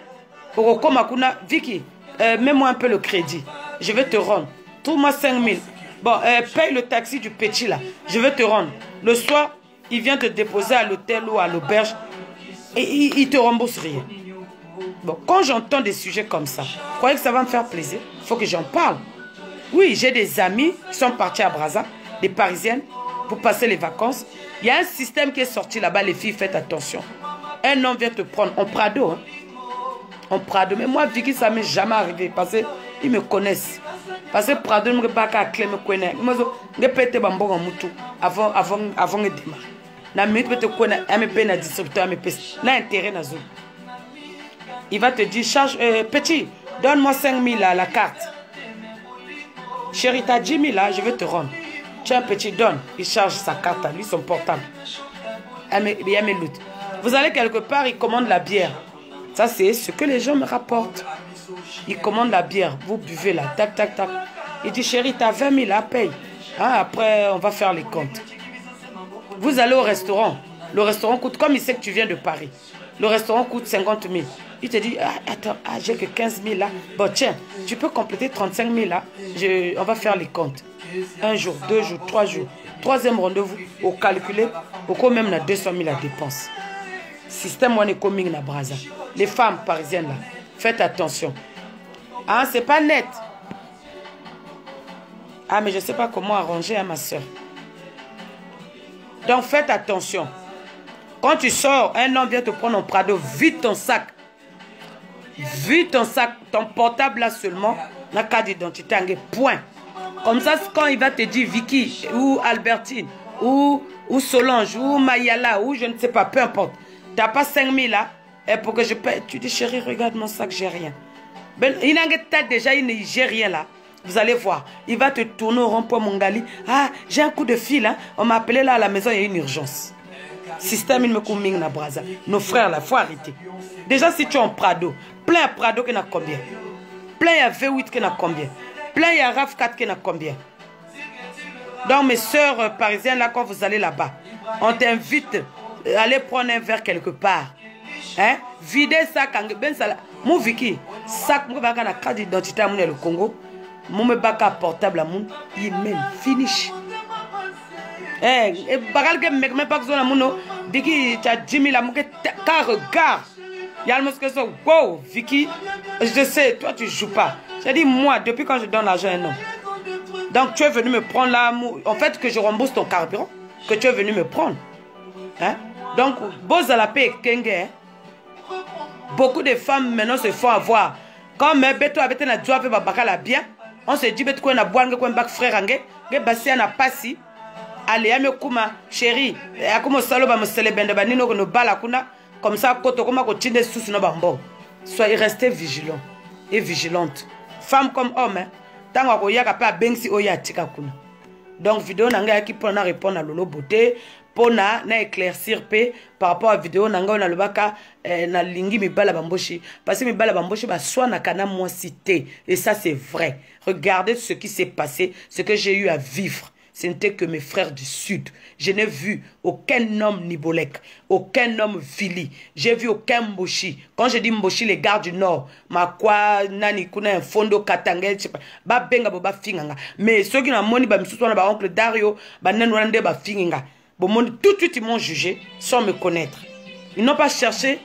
comme Akuna, Vicky, mets-moi un peu le crédit. Je vais te rendre. Trouve-moi 5 000. Bon, paye le taxi du petit là. Je vais te rendre. Le soir, il vient te déposer à l'hôtel ou à l'auberge. Et il te rembourse rien. Bon, quand j'entends des sujets comme ça, vous croyez que ça va me faire plaisir? Il faut que j'en parle. Oui, j'ai des amis qui sont partis à Brazza, des Parisiennes, pour passer les vacances. Il y a un système qui est sorti là-bas, les filles, faites attention. Un homme vient te prendre en Prado. Hein. En Prado. Mais moi, Vicky, ça ne m'est jamais arrivé parce qu'ils me connaissent. Parce que Prado, je ne sais pas à clé me connaît. Je peux être en moutou avant de démarrer. Na minute peut te connaître, elle me paye na distributeur, elle me paye. Là, intérêt na zone. Il va te dire, charge, petit, donne-moi 5 000 à la carte. Chérie, t'as 10 000 là, je vais te rendre. Tiens, petit, donne. Il charge sa carte à lui, son portable. Elle me loot. Vous allez quelque part, il commande la bière. Ça, c'est ce que les gens me rapportent. Il commande la bière, vous buvez là, tac, tac, tac. Il dit, chérie, t'as 20 000 là, paye. Hein, après, on va faire les comptes. Vous allez au restaurant. Le restaurant coûte, comme il sait que tu viens de Paris, le restaurant coûte 50 000. Il te dit, ah, attends, ah, j'ai que 15 000 là. Bon, tiens, tu peux compléter 35 000 là. On va faire les comptes. 1 jour, 2 jours, 3 jours. Troisième rendez-vous, au calculé, au même on a 200 000 à dépense. Système on est coming na Braza. Les femmes parisiennes là, faites attention. Ah, c'est pas net. Ah, mais je sais pas comment arranger à ma soeur. Donc faites attention. Quand tu sors, un homme vient te prendre en Prado, vide ton sac. Vide ton sac, ton portable là seulement, la carte d'identité, point. Comme ça, quand il va te dire Vicky, ou Albertine, ou Solange, ou Mayala, ou je ne sais pas, peu importe. Tu n'as pas 5000 là, et pour que je paye. Tu dis, chérie, regarde mon sac, j'ai rien. Ben, il n'a déjà, j'ai rien là. Vous allez voir, il va te tourner au rond-point Mongali. Ah, j'ai un coup de fil, hein. On m'a appelé là à la maison, il y a une urgence. Système, il me comming na Braza. Nos frères là, il faut arrêter. Déjà, si tu es en Prado, plein à Prado qui n'a combien? Plein à V8 qui n'a combien? Plein à RAV4 qui n'a combien? Donc, mes soeurs parisiennes, là, quand vous allez là-bas, on t'invite à aller prendre un verre quelque part. Hein? Vider ça quand ben ça. Mon Vicky, sac, moi, je vais la carte d'identité à mon le Congo. Mon me baka portable à mon, il même finish. Eh, bagal que mec, même pas besoin à mon Vicky, tu as 10 000 à mon car regarde. Il y a le mot que ça, wow, Vicky, je sais, toi tu joues pas. J'ai dit, moi, depuis quand je donne l'argent à un homme. Donc tu es venu me prendre là, en fait, que je rembourse ton carburant, que tu es venu me prendre. Hein? Donc, Boz à la paix, Kenge. Beaucoup de femmes maintenant se font avoir. Comme Beto avait été na joie avec Babakala bien, on se dit, Beto, on a boire, on a bac frère, on a basé, on a passé. Allez, ame kuma, chérie, comme salo ba musele bende ba nino no bala kuna, comme ça, koto kuma ko tinde sous no bambo. Soyez restés vigilants et vigilantes. Femmes comme hommes, hein. Tant qu'on y a pas bengsi oya tika kuna. Donc vidéo nanga qui pour na répondre à Lolo Beauté, pour na éclaircir p par rapport à vidéo nanga na lobaka na lingi mi bala bamboshi parce que mi bala bamboshi ba soit na kana moi cité et ça c'est vrai. Regardez ce qui s'est passé, ce que j'ai eu à vivre. Ce n'était que mes frères du Sud. Je n'ai vu aucun homme Nibolek, aucun homme Fili. J'ai vu aucun Mboshi. Quand je dis Mboshi, les gars du Nord, Makwa, Nani, Kuna, Fondo, Katangel, je sais pas, ba benga ba finganga. Mais ceux qui n'ont moni, ba msoussouana, ba oncle Dario, ba nanouande, ba finganga. Bon, tout de suite, ils m'ont jugé sans me connaître. Ils n'ont pas cherché.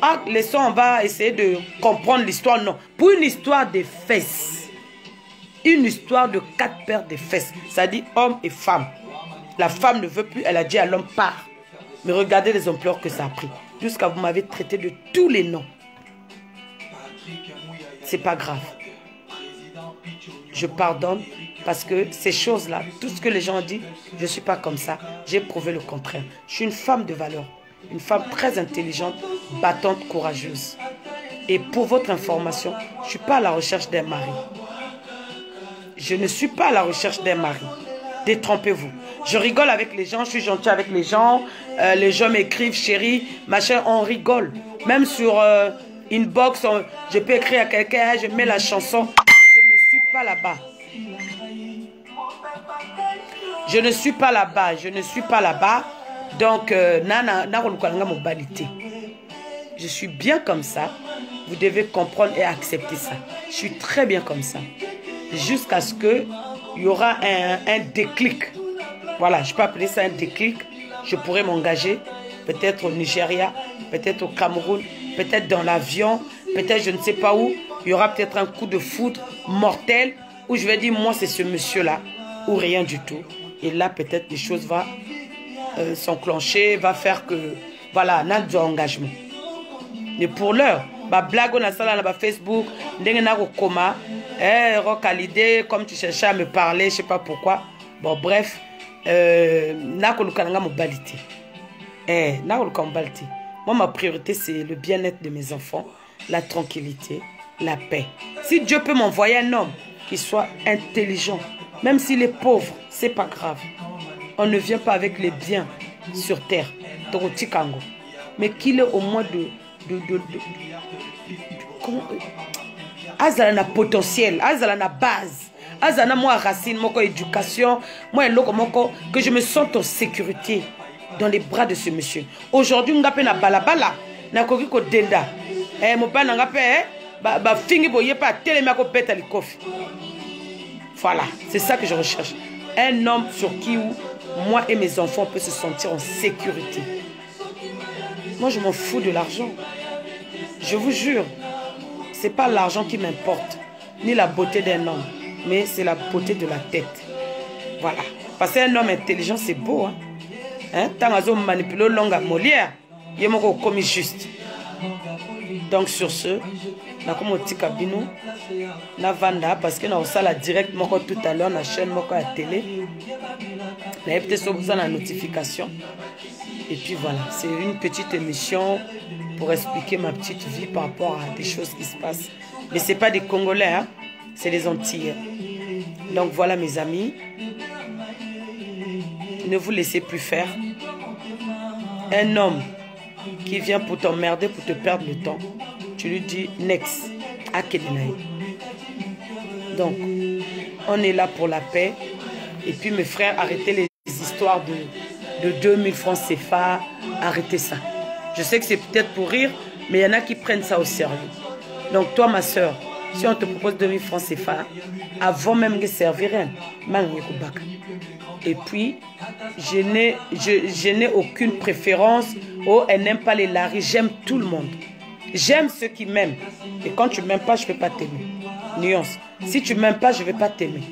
Ah, laissons, on va essayer de comprendre l'histoire. Non. Pour une histoire des fesses. Une histoire de 4 paires de fesses. Ça dit homme et femme. La femme ne veut plus, elle a dit à l'homme pars. Mais regardez les ampleurs que ça a pris. Jusqu'à vous m'avez traité de tous les noms. C'est pas grave. Je pardonne parce que ces choses-là, tout ce que les gens ont dit, je ne suis pas comme ça. J'ai prouvé le contraire. Je suis une femme de valeur. Une femme très intelligente, battante, courageuse. Et pour votre information, je ne suis pas à la recherche d'un mari. Je ne suis pas à la recherche d'un mari. Détrompez-vous. Je rigole avec les gens, je suis gentil avec les gens m'écrivent, chérie, machin, on rigole. Même sur inbox, je peux écrire à quelqu'un, je mets la chanson. Je ne suis pas là-bas. Je ne suis pas là-bas. Je ne suis pas là-bas. Donc, je suis bien comme ça. Vous devez comprendre et accepter ça. Je suis très bien comme ça. Jusqu'à ce qu'il y aura un déclic. Voilà, je peux appeler ça un déclic. Je pourrais m'engager, peut-être au Nigeria, peut-être au Cameroun, peut-être dans l'avion, peut-être je ne sais pas où. Il y aura peut-être un coup de foudre mortel où je vais dire, moi c'est ce monsieur-là, ou rien du tout. Et là, peut-être les choses vont s'enclencher, va faire que, voilà, on a un engagement. Mais pour l'heure, blague on a ça là, Facebook, coma, Rocalidé, comme tu cherchais à me parler, je sais pas pourquoi. Bon, bref, moi, ma priorité, c'est le bien-être de mes enfants, la tranquillité, la paix. Si Dieu peut m'envoyer un homme qui soit intelligent, même s'il est pauvre, c'est pas grave. On ne vient pas avec les biens sur terre, mais qu'il ait au moins Azala potentiel, Azala base, Azala moi racine, moi éducation, moi moko que je me sente en sécurité dans les bras de ce monsieur. Aujourd'hui, on a balabala, na koki ko denda. Mon père n'a pas fini boye pas tellement ko pète le coffre. Voilà, c'est ça que je recherche. Un homme sur qui moi et mes enfants peuvent se sentir en sécurité. Moi, je m'en fous de l'argent. Je vous jure, c'est pas l'argent qui m'importe, ni la beauté d'un homme, mais c'est la beauté de la tête. Voilà. Parce qu'un homme intelligent, c'est beau. Tant que vous manipulez longue Molière, il y a commis juste. Donc sur ce, na comme petit cabino, na vanda parce que na osala direct moko tout à l'heure na chaîne moko à télé. Na peut-être sur besoin la notification. Et puis voilà, c'est une petite émission pour expliquer ma petite vie par rapport à des choses qui se passent. Mais c'est pas des Congolais, hein? C'est des Antillais. Donc voilà mes amis, ne vous laissez plus faire. Un homme qui vient pour t'emmerder, pour te perdre le temps, tu lui dis next, à Kedenaï. Donc, on est là pour la paix. Et puis mes frères, arrêtez les histoires de 2000 francs CFA, arrêtez ça. Je sais que c'est peut-être pour rire, mais il y en a qui prennent ça au sérieux. Donc toi ma soeur, si on te propose 2000 francs CFA, avant même de servir rien, et puis je n'ai aucune préférence. Oh, elle n'aime pas les laris, j'aime tout le monde. J'aime ceux qui m'aiment. Et quand tu ne m'aimes pas, je ne peux pas t'aimer. Nuance. Si tu ne m'aimes pas, je ne vais pas t'aimer.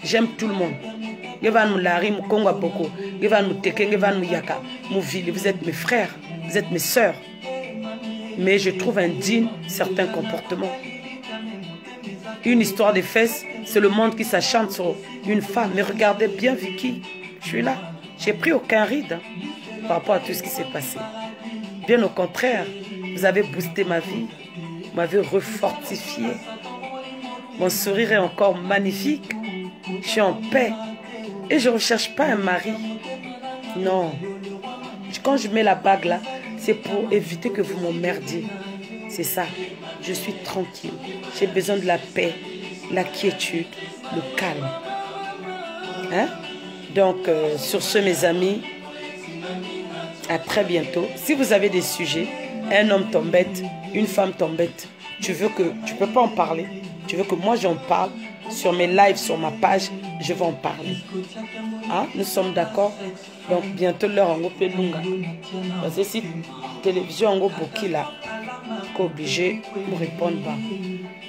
J'aime tout le monde. Vous êtes mes frères, vous êtes mes soeurs. Mais je trouve indigne certains comportements. Une histoire des fesses, c'est le monde qui s'achante sur une femme. Mais regardez bien Vicky, je suis là. J'ai pris aucun ride par rapport à tout ce qui s'est passé. Bien au contraire, vous avez boosté ma vie, vous m'avez refortifié. Mon sourire est encore magnifique. Je suis en paix. Et je ne recherche pas un mari. Non. Quand je mets la bague là, c'est pour éviter que vous m'emmerdiez. C'est ça. Je suis tranquille. J'ai besoin de la paix, la quiétude, le calme. Hein? Donc, sur ce, mes amis, à très bientôt. Si vous avez des sujets, un homme t'embête, une femme t'embête, tu peux pas en parler. Tu veux que moi j'en parle sur mes lives, sur ma page, je vais en parler. Hein? Nous sommes d'accord. Donc bientôt l'heure en groupe lunga. Parce que si télévision en groupe qui là, obligé de me répondre pas.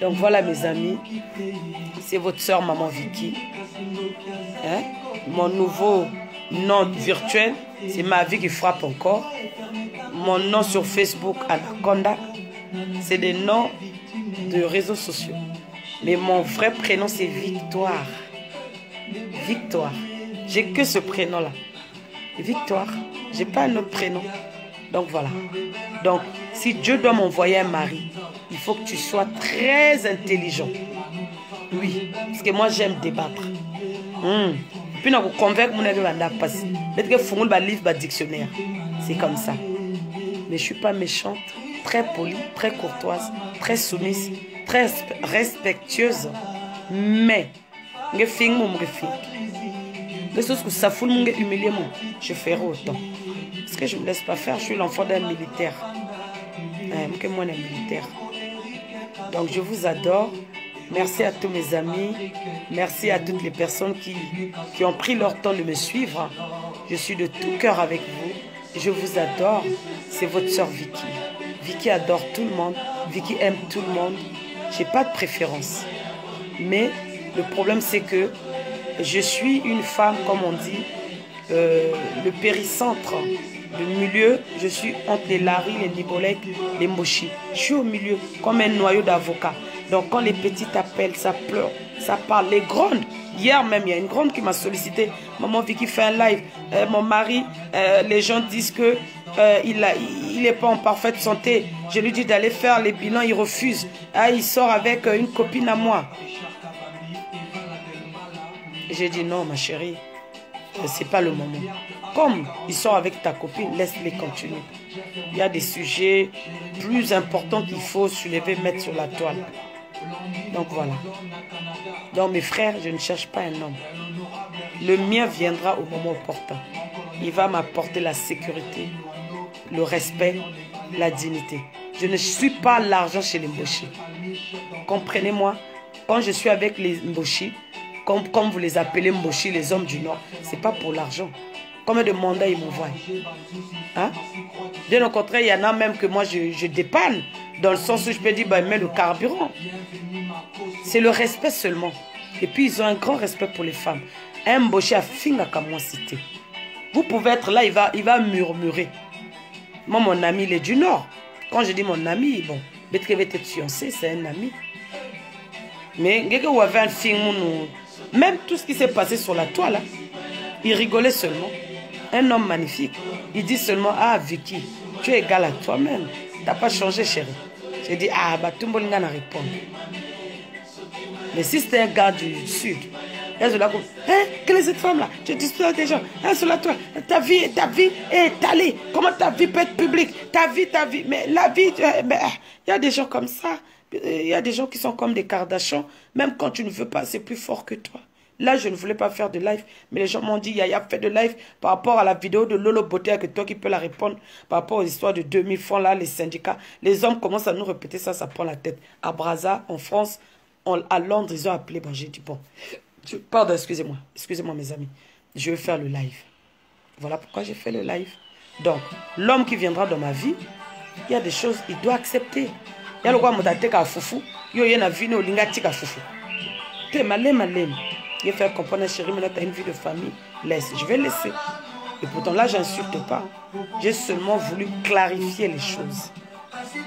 Donc voilà mes amis, c'est votre soeur maman Vicky. Hein? Mon nouveau nom virtuel, c'est ma vie qui frappe encore. Mon nom sur Facebook, Anaconda, c'est des noms de réseaux sociaux. Mais mon vrai prénom, c'est Victoire. Victoire. J'ai que ce prénom-là. Victoire. J'ai pas un autre prénom. Donc voilà. Donc, si Dieu doit m'envoyer un mari, il faut que tu sois très intelligent. Oui. Parce que moi, j'aime débattre. Puis, on convainc mon élève à passer. Peut-être que faut le livre, le dictionnaire. C'est comme ça. Mais je ne suis pas méchante, très polie, très courtoise, très soumise, très respectueuse. Mais, je fais je ferai autant. Parce que je ne me laisse pas faire, je suis l'enfant d'un militaire. Moi, un militaire. Donc, je vous adore. Merci à tous mes amis. Merci à toutes les personnes qui ont pris leur temps de me suivre. Je suis de tout cœur avec vous. Je vous adore. C'est votre soeur Vicky. Vicky adore tout le monde. Vicky aime tout le monde. Je n'ai pas de préférence. Mais le problème, c'est que je suis une femme, comme on dit, le péricentre, le milieu. Je suis entre les Larry, les Nibolek, les Moshi. Je suis au milieu, comme un noyau d'avocat. Donc quand les petits appellent, ça pleure, ça parle. Les grandes, hier même, il y a une grande qui m'a sollicité. Maman Vicky fait un live. Mon mari, les gens disent que il n'est pas en parfaite santé. Je lui dis d'aller faire les bilans, il refuse. Ah, il sort avec une copine à moi. J'ai dit non, ma chérie, c'est pas le moment. Comme il sort avec ta copine, laisse-les continuer. Il y a des sujets plus importants qu'il faut soulever, mettre sur la toile. Donc voilà. Donc mes frères, je ne cherche pas un homme. Le mien viendra au moment opportun. Il va m'apporter la sécurité, le respect, la dignité. Je ne suis pas l'argent chez les Mboshi. Comprenez-moi, quand je suis avec les Mboshi, comme vous les appelez Mboshi, les hommes du Nord, ce n'est pas pour l'argent. Combien de mandats ils m'envoient? Hein? De au contraire, il y en a même que moi je dépanne. Dans le sens où je peux dire, bah, mets le carburant. C'est le respect seulement. Et puis ils ont un grand respect pour les femmes. Un Mboshi a fini à moi cité. Vous pouvez être là, il va murmurer. Moi, mon ami, il est du Nord. Quand je dis mon ami, bon, peut-être qu'il va être fiancé, c'est un ami. Mais quelqu'un où avait un film, même tout ce qui s'est passé sur la toile, là, il rigolait seulement. Un homme magnifique. Il dit seulement, ah Vicky, tu es égal à toi-même. Tu n'as pas changé, chérie. J'ai dit, ah, bah, tout le monde n'a répondre. Mais si c'était un gars du Sud, elle se l'a dit, hein, quelle est cette femme-là? Tu disputes des gens, hein, sur la toile. Ta vie est allée. Comment ta vie peut être publique? Ta vie. Mais la vie, il y a des gens comme ça. Il y a des gens qui sont comme des Kardashians. Même quand tu ne veux pas, c'est plus fort que toi. Là, je ne voulais pas faire de live, mais les gens m'ont dit, Yaya, fait de live par rapport à la vidéo de Lolo Beauté, que toi qui peux la répondre, par rapport aux histoires de 2000 francs, là, les syndicats. Les hommes commencent à nous répéter ça, ça prend la tête. À Brazza, en France, à Londres, ils ont appelé. Bon, j'ai dit, bon, pardon, excusez-moi, mes amis. Je vais faire le live. Voilà pourquoi j'ai fait le live. Donc, l'homme qui viendra dans ma vie, il y a des choses, il doit accepter. Il y a le roi Modateka Foufou, il y a une vie, il y a une Foufou. T'es malin. Il fait comprendre, chérie, maintenant tu as une vie de famille, laisse, je vais laisser. Et pourtant là, j'insulte pas. J'ai seulement voulu clarifier les choses.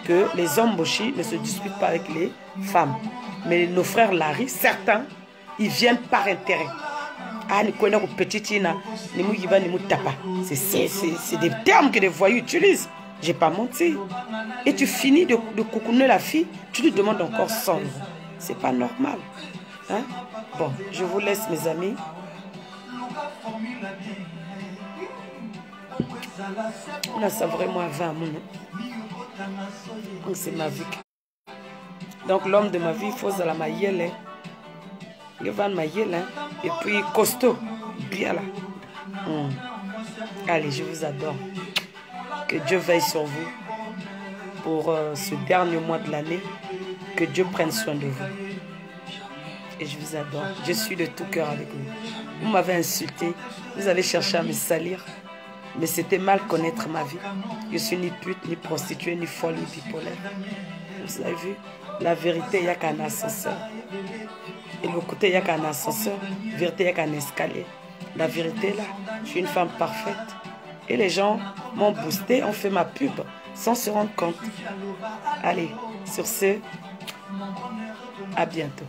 Que les hommes Mboshi ne se disputent pas avec les femmes. Mais nos frères Larry, certains, ils viennent par intérêt. Ah, ni connaît petit ni mou yiba, ni mou tapa. C'est des termes que les voyous utilisent. J'ai pas menti. Et tu finis de coucouner la fille, tu lui demandes encore 100 €. C'est pas normal. Hein? Bon, je vous laisse, mes amis. On a ça vraiment à 20 mon. Donc c'est ma vie. Donc l'homme de ma vie, il faut la maïelle. Il va ma maïelle. Et puis costaud. Bien là. Allez, je vous adore. Que Dieu veille sur vous. Pour ce dernier mois de l'année. Que Dieu prenne soin de vous. Et je vous adore. Je suis de tout cœur avec vous. Vous m'avez insulté. Vous avez cherché à me salir. Mais c'était mal connaître ma vie. Je suis ni pute, ni prostituée, ni folle, ni bipolaire. Vous avez vu? La vérité, il n'y a qu'un ascenseur. Et le côté, il n'y a qu'un ascenseur. La vérité, il n'y a qu'un escalier. La vérité, là, je suis une femme parfaite. Et les gens m'ont boosté, ont fait ma pub sans se rendre compte. Allez, sur ce, à bientôt.